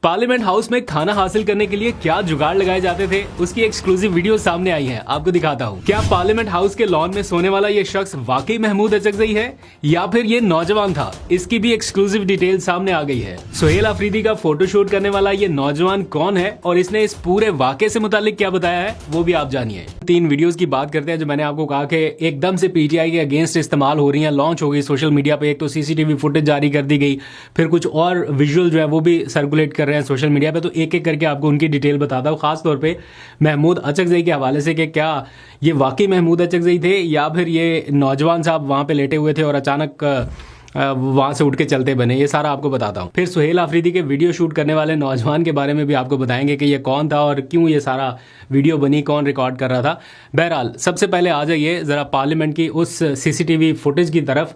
Parliament house में खाना हासिल करने के लिए क्या जुगाड़ लगाए जाते थे, उसकी एक्सक्लूसिव वीडियो सामने आई है, आपको दिखाता हूँ। क्या पार्लियामेंट हाउस के लॉन में सोने वाला ये शख्स वाकई महमूद अचकज़ई है या फिर ये नौजवान था, इसकी भी एक्सक्लूसिव डिटेल सामने आ गई है। सुहेल अफरीदी का फोटोशूट करने वाला ये नौजवान कौन है और इसने इस पूरे वाकये से मुतालिक क्या बताया है, वो भी आप जानिए। 3 वीडियोस की बात करते हैं जो मैंने आपको कहा कि एकदम से पीटीआई के अगेंस्ट इस्तेमाल हो रही हैं, लॉन्च हो गई सोशल मीडिया पे। एक तो सीसीटीवी फुटेज जारी कर दी गई, फिर कुछ और विजुअल जो है वो भी सर्कुलेट कर रहे हैं सोशल मीडिया पे। तो एक एक करके आपको उनकी डिटेल बताता हूँ, खास तौर पे महमूद अचकज़ई के हवाले से कि क्या ये वाकई महमूद अचकज़ई थे या फिर ये नौजवान साहब वहाँ पे लेटे हुए थे और अचानक वहां से उठ के चलते बने। ये सारा आपको बताता हूँ। फिर सुहेल अफरीदी के वीडियो शूट करने वाले नौजवान के बारे में भी आपको बताएंगे कि ये कौन था और क्यों ये सारा वीडियो बनी, कौन रिकॉर्ड कर रहा था। बहरहाल सबसे पहले आ जाइए ज़रा पार्लियामेंट की उस सीसीटीवी फुटेज की तरफ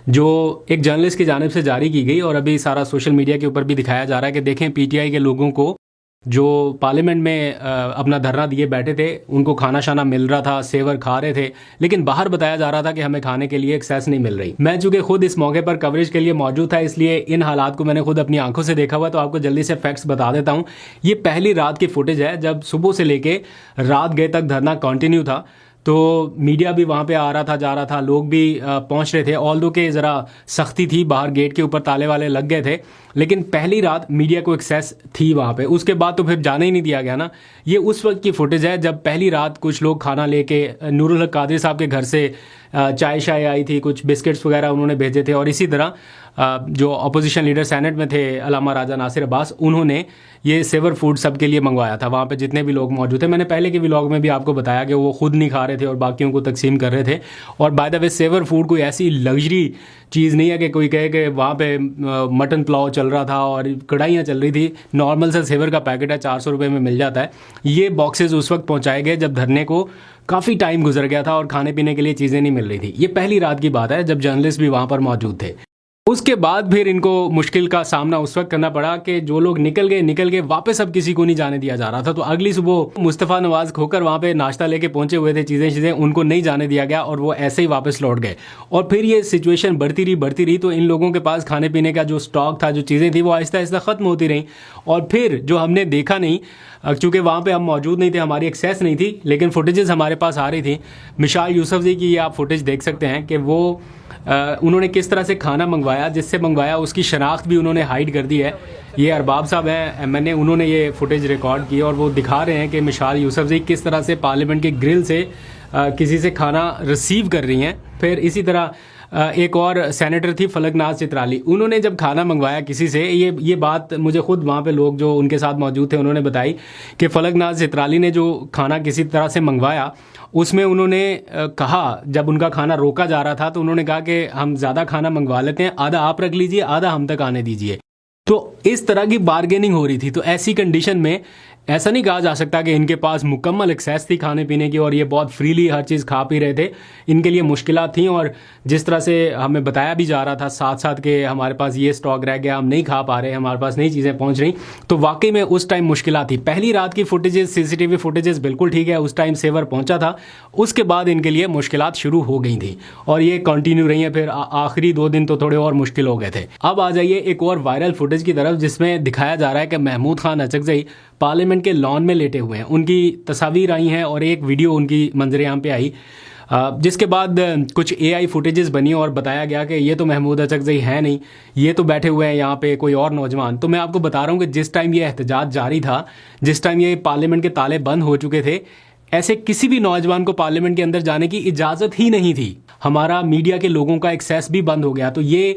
जो एक जर्नलिस्ट की जानिब से जारी की गई और अभी सारा सोशल मीडिया के ऊपर भी दिखाया जा रहा है कि देखें पीटीआई के लोगों को जो पार्लियामेंट में अपना धरना दिए बैठे थे उनको खाना शाना मिल रहा था, सेवर खा रहे थे, लेकिन बाहर बताया जा रहा था कि हमें खाने के लिए एक्सेस नहीं मिल रही। मैं चूंकि खुद इस मौके पर कवरेज के लिए मौजूद था, इसलिए इन हालात को मैंने खुद अपनी आंखों से देखा हुआ, तो आपको जल्दी से फैक्ट्स बता देता हूँ। ये पहली रात की फुटेज है जब सुबह से लेके रात गए तक धरना कंटिन्यू था। तो मीडिया भी वहाँ पे आ रहा था, जा रहा था, लोग भी पहुँच रहे थे। ऑल्दो के ज़रा सख्ती थी, बाहर गेट के ऊपर ताले वाले लग गए थे, लेकिन पहली रात मीडिया को एक्सेस थी वहाँ पे। उसके बाद तो फिर जाने ही नहीं दिया गया ना। ये उस वक्त की फुटेज है जब पहली रात कुछ लोग खाना लेके नूरुल हक कादरी साहब के घर से चाय शाय आई थी, कुछ बिस्किट्स वगैरह उन्होंने भेजे थे। और इसी तरह जो अपोजिशन लीडर सेनेट में थे अलामा राजा नासिर अब्बास, उन्होंने ये सेवर फूड सबके लिए मंगवाया था। वहाँ पे जितने भी लोग मौजूद थे, मैंने पहले के व्लॉग में भी आपको बताया कि वो खुद नहीं खा रहे थे और बाकियों को तकसीम कर रहे थे। और by the way Savour food कोई ऐसी लग्जरी चीज़ नहीं है कि कोई कहे कि वहाँ पे मटन पुलाव चल रहा था और कढ़ाइयाँ चल रही थी। नॉर्मल सा सेवर का पैकेट है, 400 रुपये में मिल जाता है। ये बॉक्सेस उस वक्त पहुँचाए गए जब धरने को काफ़ी टाइम गुजर गया था और खाने पीने के लिए चीज़ें नहीं मिल रही थी। ये पहली रात की बात है जब जर्नलिस्ट भी वहाँ पर मौजूद थे। उसके बाद फिर इनको मुश्किल का सामना उस वक्त करना पड़ा कि जो लोग निकल गए, वापस अब किसी को नहीं जाने दिया जा रहा था। तो अगली सुबह मुस्तफ़ा नवाज खोकर वहाँ पे नाश्ता लेके पहुंचे हुए थे, चीज़ें उनको नहीं जाने दिया गया और वो ऐसे ही वापस लौट गए। और फिर ये सिचुएशन बढ़ती रही तो इन लोगों के पास खाने पीने का जो स्टॉक था, जो चीज़ें थी, वो आहिस्ता आहिस्ता ख़त्म होती रहीं। और फिर जो हमने देखा नहीं, चूँकि वहाँ पे हम मौजूद नहीं थे, हमारी एक्सेस नहीं थी, लेकिन फुटेजेस हमारे पास आ रही थी। मिशाल यूसुफज़ई की ये आप फुटेज देख सकते हैं कि वो उन्होंने किस तरह से खाना मंगवाया, जिससे मंगवाया उसकी शनाख्त भी उन्होंने हाइड कर दी है। ये अरबाब साहब हैं मैंने, उन्होंने ये फुटेज रिकॉर्ड की और वो दिखा रहे हैं कि मिशाल यूसुफज़ई किस तरह से पार्लियामेंट के ग्रिल से किसी से खाना रिसीव कर रही हैं। फिर इसी तरह एक और सेनेटर थी फलकनाज चित्राली, उन्होंने जब खाना मंगवाया किसी से, ये बात मुझे खुद वहाँ पे लोग जो उनके साथ मौजूद थे उन्होंने बताई कि फलकनाज चित्राली ने जो खाना किसी तरह से मंगवाया, उसमें उन्होंने कहा, जब उनका खाना रोका जा रहा था तो उन्होंने कहा कि हम ज़्यादा खाना मंगवा लेते हैं, आधा आप रख लीजिए, आधा हम तक आने दीजिए। तो इस तरह की बार्गेनिंग हो रही थी। तो ऐसी कंडीशन में ऐसा नहीं कहा जा सकता कि इनके पास मुकम्मल एक्सेस थी खाने पीने की और ये बहुत फ्रीली हर चीज़ खा पी रहे थे। इनके लिए मुश्किलात थी और जिस तरह से हमें बताया भी जा रहा था साथ साथ कि हमारे पास ये स्टॉक रह गया, हम नहीं खा पा रहे, हमारे पास नई चीज़ें पहुंच रही, तो वाकई में उस टाइम मुश्किलात थी। पहली रात की फुटेजेस, सीसीटीवी फुटेजेस बिल्कुल ठीक है, उस टाइम सेवर पहुँचा था। उसके बाद इनके लिए मुश्किलात शुरू हो गई थी और ये कंटिन्यू रही हैं। फिर आखिरी 2 दिन तो थोड़े और मुश्किल हो गए थे। अब आ जाइए एक और वायरल फुटेज की तरफ जिसमें दिखाया जा रहा है कि महमूद खान अचकज़ई पार्लियामेंट के लॉन में लेटे हुए हैं। उनकी तस्वीर आई हैं और एक वीडियो उनकी मंजर-ए-आम पे आई, जिसके बाद कुछ एआई फुटेजेस बनी और बताया गया कि ये तो महमूद अचकज़ई है नहीं, ये तो बैठे हुए हैं यहाँ पे कोई और नौजवान। तो मैं आपको बता रहा हूँ कि जिस टाइम ये एहतजाज जारी था, जिस टाइम ये पार्लियामेंट के ताले बंद हो चुके थे, ऐसे किसी भी नौजवान को पार्लियामेंट के अंदर जाने की इजाज़त ही नहीं थी। हमारा मीडिया के लोगों का एक्सेस भी बंद हो गया। तो ये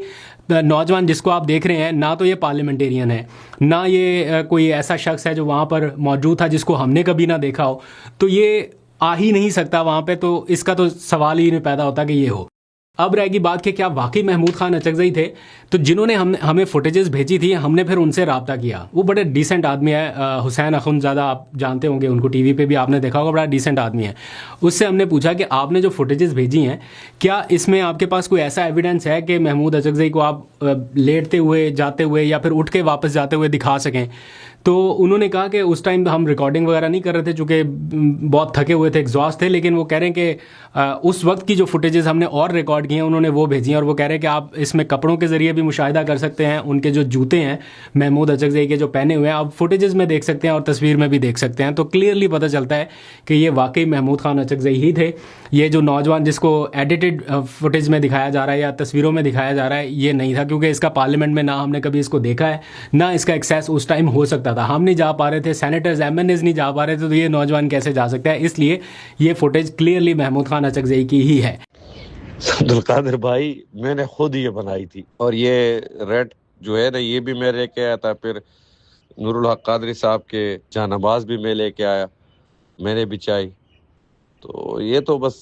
नौजवान जिसको आप देख रहे हैं, ना तो ये पार्लियामेंटेरियन है, ना ये कोई ऐसा शख्स है जो वहाँ पर मौजूद था जिसको हमने कभी ना देखा हो, तो ये आ ही नहीं सकता वहाँ पे। तो इसका तो सवाल ही नहीं पैदा होता कि ये हो। अब रहेगी बात कि क्या वाकई महमूद खान अचकज़ई थे। तो जिन्होंने हमें फुटेजेस भेजी थी, हमने फिर उनसे रब्ता किया। वो बड़े डिसेंट आदमी है, हुसैन अखुंज़ादा, आप जानते होंगे उनको, टीवी पे भी आपने देखा होगा, बड़ा डिसेंट आदमी है। उससे हमने पूछा कि आपने जो फुटेजेस भेजी हैं, क्या इसमें आपके पास कोई ऐसा एविडेंस है कि महमूद अचकज़ई को आप लेटते हुए, जाते हुए या फिर उठ के वापस जाते हुए दिखा सकें? तो उन्होंने कहा कि उस टाइम हम रिकॉर्डिंग वगैरह नहीं कर रहे थे चूँकि बहुत थके हुए थे, एग्जॉस्ट थे, लेकिन वो कह रहे हैं कि उस वक्त की जो फुटेजेस हमने और रिकॉर्ड ریکارڈ کی ہیں انہوں نے وہ بھیجی ہیں, اور وہ کہہ رہے ہیں کہ آپ اس میں کپڑوں کے ذریعے بھی مشاہدہ کر سکتے ہیں, ان کے جو جوتے ہیں محمود اچکزئی کے جو پہنے ہوئے ہیں آپ فوٹیجز میں دیکھ سکتے ہیں اور تصویر میں بھی دیکھ سکتے ہیں. تو کلیئرلی پتہ چلتا ہے کہ یہ واقعی محمود خان اچکزئی ہی تھے. یہ جو نوجوان جس کو ایڈیٹڈ فوٹیج میں دکھایا جا رہا ہے یا تصویروں میں دکھایا جا رہا ہے یہ نہیں تھا, کیونکہ اس کا پارلیمنٹ میں نہ ہم نے کبھی اس کو دیکھا ہے نہ اس کا ایکسیس اس ٹائم ہو سکتا تھا. ہم نہیں جا پا رہے تھے, سینیٹرز ایم این ایز نہیں جا پا رہے تھے, تو یہ نوجوان کیسے جا سکتا ہے؟ اس لیے یہ فوٹیج کلیئرلی محمود خان اچکزئی کی ہی ہے. عبدالقادر بھائی میں نے خود یہ بنائی تھی, اور یہ ریڈ جو ہے نا یہ بھی میں لے کے آیا تھا, پھر نور الحق قادری صاحب کے جاں نماز بھی میں لے کے آیا, میں نے بچائی. تو یہ تو بس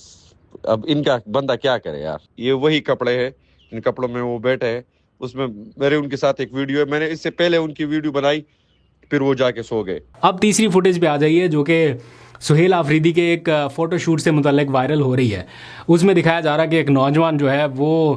اب ان کا بندہ کیا کرے یار, یہ وہی کپڑے ہیں ان کپڑوں میں وہ بیٹھے ہیں. اس میں میرے ان کے ساتھ ایک ویڈیو ہے, میں نے اس سے پہلے ان کی ویڈیو بنائی, پھر وہ جا کے سو گئے. اب تیسری فوٹیج پہ آ جائیے جو کہ سہیل آفریدی کے ایک فوٹو شوٹ سے متعلق وائرل ہو رہی ہے. اس میں دکھایا جا رہا ہے کہ ایک نوجوان جو ہے وہ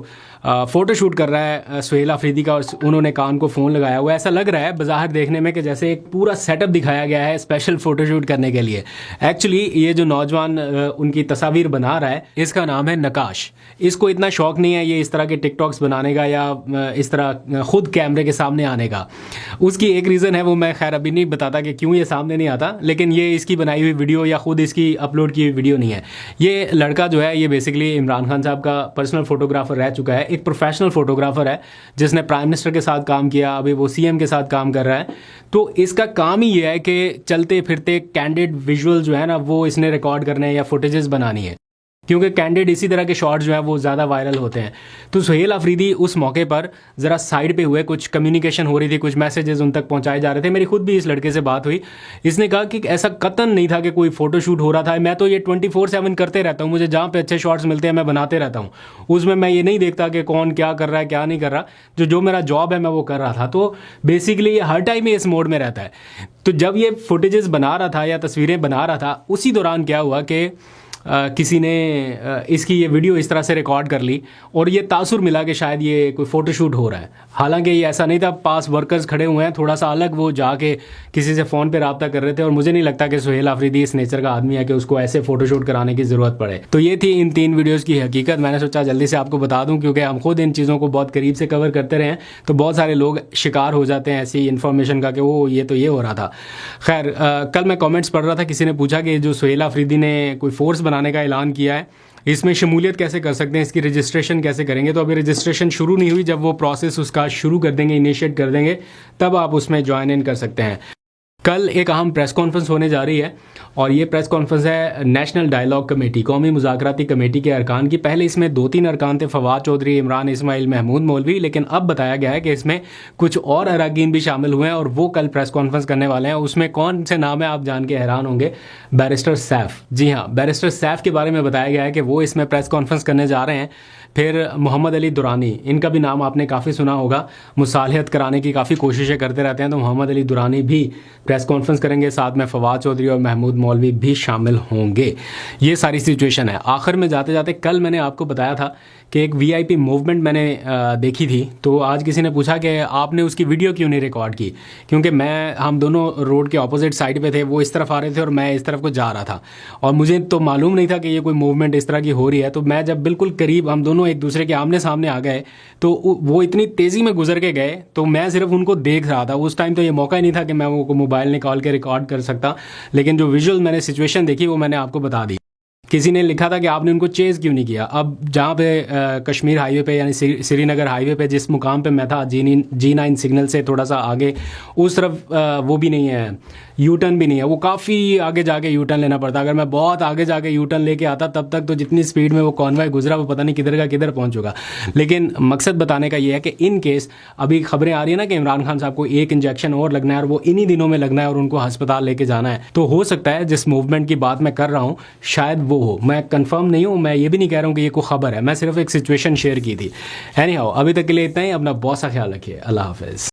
فوٹو شوٹ کر رہا ہے سہیل آفریدی کا, اور انہوں نے کان کو فون لگایا ہوا ہے. ایسا لگ رہا ہے بظاہر دیکھنے میں کہ جیسے ایک پورا سیٹ اپ دکھایا گیا ہے اسپیشل فوٹو شوٹ کرنے کے لیے. ایکچولی یہ جو نوجوان ان کی تصاویر بنا رہا ہے اس کا نام ہے نقاش. اس کو اتنا شوق نہیں ہے یہ اس طرح کے ٹک ٹاکس بنانے کا یا اس طرح خود کیمرے کے سامنے آنے کا. اس کی ایک ریزن ہے, وہ میں خیر ابھی نہیں بتاتا کہ کیوں یہ سامنے نہیں آتا, لیکن یہ اس کی بنائی ہوئی ویڈیو یا خود اس کی اپلوڈ کی ہوئی ویڈیو نہیں ہے. یہ لڑکا جو ہے یہ بیسکلی عمران خان صاحب کا پرسنل فوٹوگرافر رہ چکا ہے, ایک پروفیشنل فوٹوگرافر ہے جس نے پرائم منسٹر کے ساتھ کام کیا, ابھی وہ سی ایم کے ساتھ کام کر رہا ہے. تو اس کا کام ہی یہ ہے کہ چلتے پھرتے کینڈیڈ ویژول جو ہے نا وہ اس نے ریکارڈ کرنے یا فوٹیجز بنانی ہے, کیونکہ کینڈیڈ اسی طرح کے شارٹ جو ہیں وہ زیادہ وائرل ہوتے ہیں. تو سہیل آفریدی اس موقع پر ذرا سائڈ پہ ہوئے, کچھ کمیونیکیشن ہو رہی تھی, کچھ میسیجز ان تک پہنچائے جا رہے تھے. میری خود بھی اس لڑکے سے بات ہوئی, اس نے کہا کہ ایسا قطعاً نہیں تھا کہ کوئی فوٹو شوٹ ہو رہا تھا. میں تو یہ 24/7 کرتے رہتا ہوں, مجھے جہاں پہ اچھے شارٹس ملتے ہیں میں بناتے رہتا ہوں. اس میں یہ نہیں دیکھتا کہ کون کیا کر رہا ہے کیا نہیں کر رہا, جو میرا جاب ہے میں وہ کر رہا تھا. تو بیسیکلی یہ ہر ٹائم ہی اس موڈ میں رہتا ہے. تو جب یہ فوٹیجز بنا رہا تھا یا تصویریں بنا رہا تھا, اسی دوران کیا ہوا کہ کسی نے اس کی یہ ویڈیو اس طرح سے ریکارڈ کر لی اور یہ تاثر ملا کہ شاید یہ کوئی فوٹو شوٹ ہو رہا ہے. حالانکہ یہ ایسا نہیں تھا, پاس ورکرز کھڑے ہوئے ہیں, تھوڑا سا الگ وہ جا کے کسی سے فون پہ رابطہ کر رہے تھے. اور مجھے نہیں لگتا کہ سہیل آفریدی اس نیچر کا آدمی ہے کہ اس کو ایسے فوٹو شوٹ کرانے کی ضرورت پڑے. تو یہ تھی ان 3 ویڈیوز کی حقیقت. میں نے سوچا جلدی سے آپ کو بتا دوں, کیونکہ ہم خود ان چیزوں کو بہت قریب سے کور کرتے رہے ہیں, تو بہت سارے لوگ شکار ہو جاتے ہیں ایسی انفارمیشن کا کہ وہ یہ تو یہ ہو رہا تھا. خیر کل میں کامنٹس پڑھ رہا تھا, کسی نے پوچھا کہ جو سہیل آفریدی نے کوئی فورس بنانے کا اعلان کیا ہے اس میں شمولیت کیسے کر سکتے ہیں, اس کی رجسٹریشن کیسے کریں گے. تو ابھی رجسٹریشن شروع نہیں ہوئی, جب وہ پروسیس اس کا شروع کر دیں گے, انیشیٹ کر دیں گے, تب آپ اس میں جوائن ان کر سکتے ہیں. کل ایک اہم پریس کانفرنس ہونے جا رہی ہے, اور یہ پریس کانفرنس ہے نیشنل ڈائیلاگ کمیٹی, قومی مذاکراتی کمیٹی کے ارکان کی. پہلے اس میں 2-3 ارکان تھے, فواد چودھری, عمران اسماعیل, محمود مولوی, لیکن اب بتایا گیا ہے کہ اس میں کچھ اور اراکین بھی شامل ہوئے ہیں اور وہ کل پریس کانفرنس کرنے والے ہیں. اس میں کون سے نام ہیں آپ جان کے حیران ہوں گے, بیرسٹر سیف. جی ہاں, بیرسٹر سیف کے بارے میں بتایا گیا ہے کہ وہ اس میں پریس کانفرنس کرنے جا رہے ہیں. پھر محمد علی درانی, ان کا بھی نام آپ نے کافی سنا ہوگا, مصالحت کرانے کی کافی کوششیں کرتے رہتے ہیں, تو محمد علی درانی بھی پریس کانفرنس کریں گے. ساتھ میں فواد چودھری اور محمود مولوی بھی شامل ہوں گے. یہ ساری سچویشن ہے. آخر میں جاتے جاتے کل میں نے آپ کو بتایا تھا کہ ایک وی آئی پی موومنٹ میں نے دیکھی تھی, تو آج کسی نے پوچھا کہ آپ نے اس کی ویڈیو کیوں نہیں ریکارڈ کی, کیونکہ ہم دونوں روڈ کے اپوزٹ سائڈ پہ تھے, وہ اس طرف آ رہے تھے اور میں اس طرف کو جا رہا تھا, اور مجھے تو معلوم نہیں تھا کہ یہ کوئی موومنٹ اس طرح کی ہو رہی ہے. تو میں جب بالکل قریب ہم دونوں ایک دوسرے کے آمنے سامنے آ گئے تو وہ اتنی تیزی میں گزر کے گئے, تو میں صرف ان کو دیکھ رہا تھا. اس ٹائم تو یہ موقع ہی نہیں تھا کہ میں وہ موبائل نکال کے ریکارڈ کر سکتا, لیکن جو ویژول میں نے سچویشن دیکھی وہ میں نے آپ کو بتا دی. کسی نے لکھا تھا کہ آپ نے ان کو چیز کیوں نہیں کیا. اب جہاں پہ کشمیر ہائی وے پہ یعنی سری نگر ہائی وے پہ جس مقام پہ میں تھا, G9 سگنل سے تھوڑا سا آگے, اس طرف وہ بھی نہیں ہے, یو ٹرن بھی نہیں ہے, وہ کافی آگے جا کے یو ٹرن لینا پڑتا. اگر میں بہت آگے جا کے یو ٹرن لے کے آتا تب تک تو جتنی سپیڈ میں وہ کانوائے گزرا وہ پتہ نہیں کدھر کا کدھر پہنچ چکا. لیکن مقصد بتانے کا یہ ہے کہ ان کیس ابھی خبریں آ رہی ہیں نا کہ عمران خان صاحب کو ایک انجیکشن اور لگنا ہے اور وہ انہی دنوں میں لگنا ہے اور ان کو ہسپتال لے کے جانا ہے, تو ہو سکتا ہے جس موومنٹ کی بات میں کر رہا ہوں شاید وہ ہو. میں کنفرم نہیں ہوں, میں یہ بھی نہیں کہہ رہا ہوں کہ یہ کوئی خبر ہے, میں صرف ایک سچویشن شیئر کی تھی. اینی ہاؤ ابھی تک کے لیے اتنا ہی. اپنا بہت سا خیال رکھیے. اللہ حافظ.